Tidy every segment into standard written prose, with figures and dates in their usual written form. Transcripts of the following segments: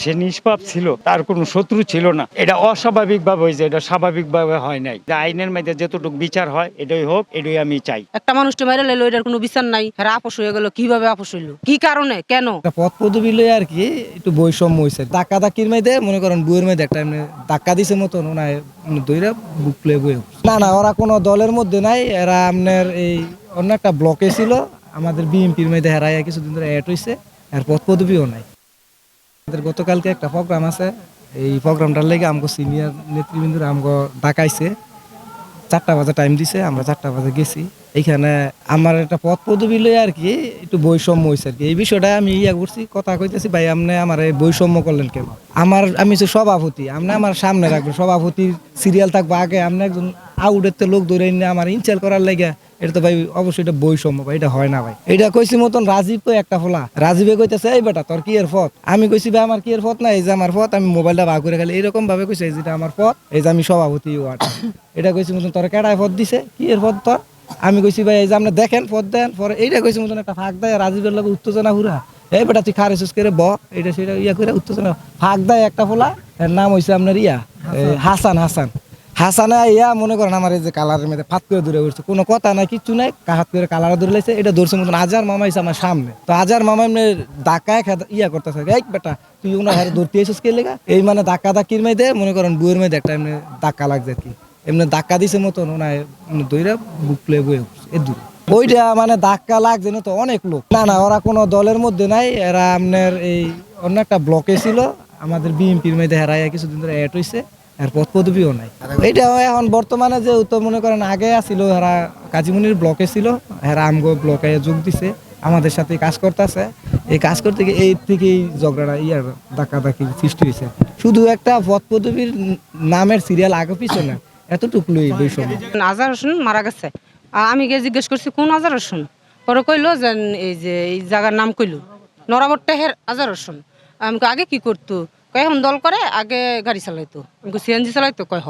সে নিষ্পাপ ছিল, তার কোনো শত্রু ছিল না। এটা অস্বাভাবিকভাবে হয়েছে, এটা স্বাভাবিকভাবে হয় নাই। আইনের মধ্যে যতটুকু বিচার হয় এটাই হোক, এটাই আমি চাই। একটা মানুষটা মেরে লাইলো, এটার কোনো বিচার নাই। হ্যাঁ, আপোষ হয়ে গেল, কিভাবে আপোষ হইলো, কি কারণে, কেন? একটা পথ পদবি লই আর কি একটু বৈষম্য হয়েছে। ধাক্কা ধাক্কির মেয়েদের মনে করেন বইয়ের মেয়েদের একটা এমনি ধাক্কা দিছে মতন ওনায় দইরা বুক প্লে বই। না ওরা কোনো দলের মধ্যে নাই, এরা আপনার এই অন্য একটা ব্লকে ছিল। আমাদের বিএনপির মেয়েদের হেরাইয়া কিছুদিন ধরে অ্যাড হয়েছে, আর পথ পদবিও নাই। আমাদের গতকালকে একটা প্রোগ্রাম আছে, এই প্রোগ্রামটার লেগে আমাকে সিনিয়র নেতৃবৃন্দরা আমাকে ডাকাইছে। 4টা বাজে টাইম দিছে, আমরা 4টা বাজে গেছি। এইখানে আমার একটা পদ পদবি লই আর কি একটু বৈষম্য হয়েছে আর কি। এই বিষয়টা আমি করছি, কথা কইতেছি, ভাই আপনি আমার এই বৈষম্য করলেন কেন? আমি হচ্ছে সভাপতি, আপনি আমার সামনে রাখবেন, সভাপতির সিরিয়াল থাকবো আগে, আপনি একজন আউটের লোক ধরে এনে আমার ইনচাল করার লেগে, এটা তো ভাই অবশ্যই এটা বৈষম্য ভাই, এটা হয় না ভাই। এটা কইছি মতন রাজীব কই একটা ফোলা, রাজীবে কইতেছে এই বেটা তোর কি এর পথ? আমি কইছি ভাই আমার কি এর পথ না, এই যে আমার পথ, আমি মোবাইলটা ভাগ করে খালি এরকম ভাবে কইছি এই যেটা আমার পথ, এই যে আমি সভাপতি ওয়ার্ড। এটা কইছি মতন তোর কেডায় পথ দিছে, কি এর পথ তোর? আমি কইছি ভাই এই যে আপনি দেখেন পথ দেন, পরে এইটা কইছি মতন একটা ফাঁক দেয়, রাজীবের লোক উত্তেজনা হুরা, এই বেটা তুই খারেছিস করে এটা সেটা করে উত্তেজনা ফাঁক দেয় একটা ফোলা। এর নাম হইছে আপনার হাসান। হাসানে মনে করেন আমার এই যে কালারের মধ্যে ফাত করে দূরে উঠছে, কোনো কথা নাই, কিচ্ছু নাই, হাত করে কালার ধরে লাইছে। এটা ধরছে মতন আজার মামা হইছে আমার সামনে, তো আজার মামা এমনি ডাকায় করতেছে, এই বেটা তুই ওনার হারে ধরতে এসেছিস কে লেগা? এই মানে ধাক্কা ধাক্কির মেয়েদে মনে করেন বইয়ের মেয়েদে একটা এমনি ধাক্কা লাগছে আর কি, এমনি ধাক্কা দিছে মতন ওনায় দইরা বুক প্লে বয়ে এ দূরে। ওইটা মানে ধাক্কা লাগছে না তো অনেক লোক। না ওরা কোনো দলের মধ্যে নাই, এরা আপনার এই অন্য একটা ব্লকে ছিল। আমাদের বিএনপির মেয়েদের হেরাইয়া কিছুদিন ধরে অ্যাড হয়েছে, আর পদ পদবিও নাই। এটা এখন বর্তমানে যে তো মনে করেন আগে আসছিল, হেরা কাজীমুনির ব্লকে ছিল, হেরা আমগো ব্লকে যোগ দিছে, আমাদের সাথে কাজ করতেছে। এই কাজ করতে গিয়ে এই থেকেই ঝগড়াটা ধাক্কি সৃষ্টি হয়েছে। শুধু একটা পদ পদবির নামের সিরিয়াল আগে পিছনে এতটুকুই বৈষম্য। আজহার হোসেন মারা গেছে। আমি গিয়ে জিজ্ঞেস করছি কোন আজহার হোসেন, পরে কইলো যে এই যে এই জায়গার নাম কইলো নরাবট্টাহের আজহার হোসেন। আমি আগে কি করতো, কয় এখন দল করে, আগে গাড়ি চালাইতো, আমি সিএনজি চালাইতো, কয় হ।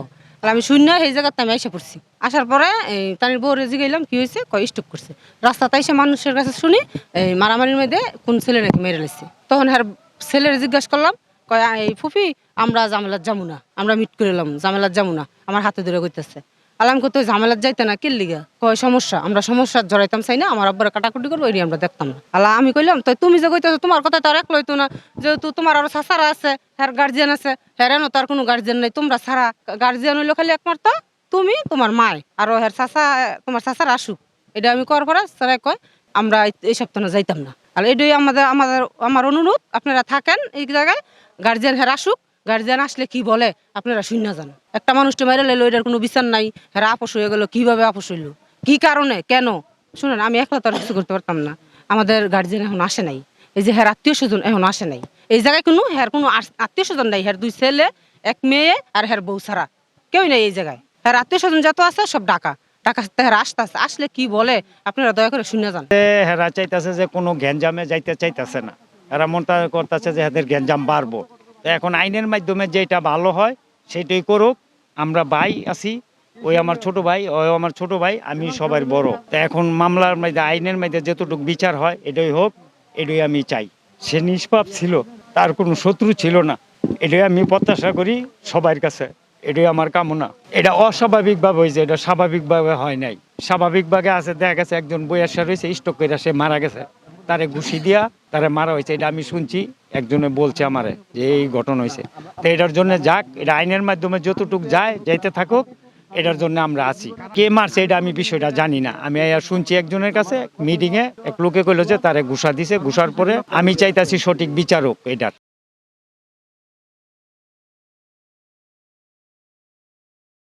আমি শূন্য এই জায়গাতে আমি এসে পড়ছি। আসার পরে এই তানির বউরে জিগাইলাম কি হয়েছে, কয় স্টক করছে। রাস্তাতে এসে মানুষের কাছে শুনি এই মারামারির মধ্যে কোন ছেলে নাকি মেরে লেছে। তখন হ্যাঁ ছেলের জিজ্ঞাসা করলাম, কয় এই ফুফি আমরা জামেলার যাবো না, আমরা মিট করে এলাম, জামেলার যাবো না। আমার হাতে ধরে কইতেছে, আলাম কত ঝামেলার যাইতে না কেল লিগা, কয় সমস্যা, আমরা সমস্যা জড়াইতাম চাই না, আমার আব্বারা কাটাকুটি করবো, এটি আমরা দেখতাম না। আল্লাহ আমি কইলাম তো তুমি যে কইতেছো তোমার কথা তার এক লইতো না, যেহেতু তোমার আরো সাসারা আছে, হ্যার গার্জিয়ান আছে, হ্যারেনও তার কোনো গার্জিয়ান নাই, তোমরা সারা গার্জিয়ান হইলো খালি একমাত্র তুমি, তোমার মায়, আরো হ্যার চাষা, তোমার চাষার আসুক। এটা আমি করার পরে স্যার কয় আমরা এই সপ্তাহে যাইতাম না। আর এটাই আমার অনুরোধ, আপনারা থাকেন এই জায়গায়, গার্জিয়ান হ্যার আসুক, গার্জিয়ান আসলে কি বলে আপনারা শুনে যান। একটা মানুষটা মেরে লাইলো, এটার কোনো বিচার নাই। হ্যাঁ আপোষ হয়ে গেল, কিভাবে আপোষ হইলো, কি কারণে, কেন? শুনেন আমি একলা তো আর কিছু করতে পারতাম না, আমাদের গার্জিয়ান এখন আসে নাই, এই যে হ্যার আত্মীয় স্বজন এখন আসে নাই এই জায়গায়, কোনো আত্মীয় স্বজন নাই, হ্যার 2 ছেলে 1 মেয়ে আর হ্যার বউ ছাড়া কেউই নাই এই জায়গায়। হ্যার আত্মীয় স্বজন যত আছে সব ঢাকা হ্যাঁ আসতে আসলে কি বলে আপনারা দয়া করে শুনে যান। হেরা চাইতেছে যে কোনো গ্যাঞ্জামে যাইতে চাইতেছে না, এরা মনটা করতেছে যে এদের গ্যাঞ্জাম বাড়বো। তো এখন আইনের মাধ্যমে যেটা ভালো হয় সেটাই করুক। আমরা ভাই আছি, ওই আমার ছোট ভাই, ওই আমার ছোট ভাই, আমি সবার বড়। তো এখন মামলার মধ্যে আইনের মধ্যে যতটুকু বিচার হয় এটাই হোক, এটাই আমি চাই। সে নিষ্পাপ ছিল, তার কোনো শত্রু ছিল না, এটাই আমি প্রত্যাশা করি সবার কাছে, এটাই আমার কামনা। এটা অস্বাভাবিকভাবে হয়েছে, এটা স্বাভাবিকভাবে হয় নাই। স্বাভাবিকভাবে আছে, দেখা গেছে একজন বয়স্ক রয়েছে, স্ট্রোক করে সে মারা গেছে, তারে ঘুষি দিয়া তারে মারা হয়েছে, এটা আমি শুনছি, একজনে বলছে আমারে যে এই ঘটনা হয়েছে। তো এটার জন্য যাক, এটা আইনের মাধ্যমে যতটুকু যাইতে থাকুক, এটার জন্য আমরা আছি। কে মারছে এটা আমি বিষয়টা জানি না, আমি শুনছি একজনের কাছে মিটিং এ এক লোকে কইলো যে তারে ঘুষা দিছে, ঘুষার পরে আমি চাইতাছি সঠিক বিচারক এটার।